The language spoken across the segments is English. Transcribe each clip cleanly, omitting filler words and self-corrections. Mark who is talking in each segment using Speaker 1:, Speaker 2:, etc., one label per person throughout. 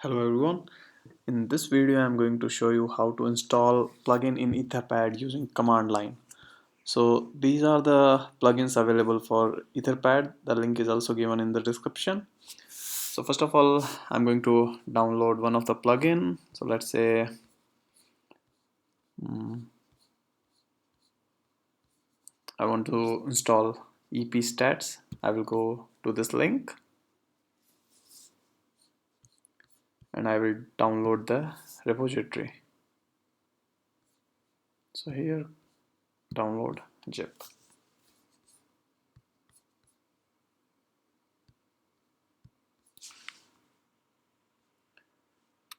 Speaker 1: Hello everyone. In this video I'm going to show you how to install plugin in Etherpad using command line. So these are the plugins available for Etherpad. The link is also given in the description. So first of all I'm going to download one of the plugin. So let's say I want to install EP stats. I will go to this link and I will download the repository. So here download zip.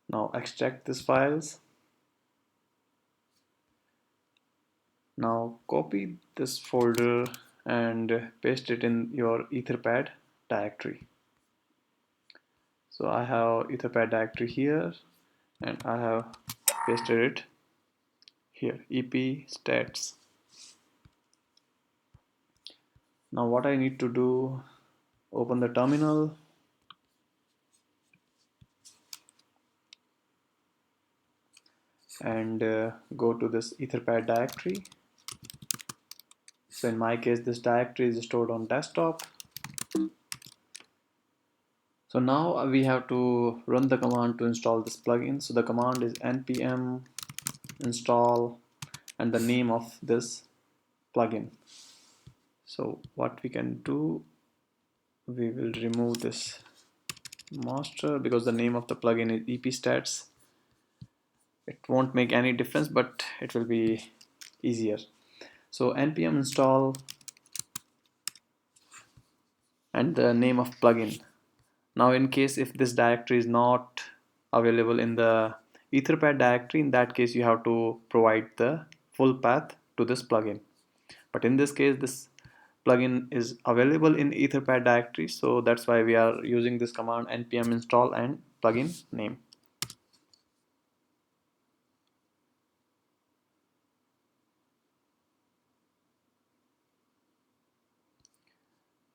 Speaker 1: Now extract these files. Now copy this folder and paste it in your Etherpad directory. So I have Etherpad directory here and I have pasted it here, EP stats. Now what I need to do, open the terminal and go to this Etherpad directory. So in my case this directory is stored on desktop. So now we have to run the command to install this plugin. So the command is npm install and the name of this plugin. So what we can do, we will remove this master because the name of the plugin is epstats. It won't make any difference, but it will be easier. So npm install and the name of plugin. Now in case if this directory is not available in the Etherpad directory, in that case you have to provide the full path to this plugin. But in this case this plugin is available in Etherpad directory, so that's why we are using this command npm install and plugin name.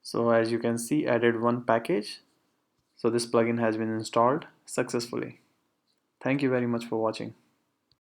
Speaker 1: So as you can see, added one package. So this plugin has been installed successfully. Thank you very much for watching.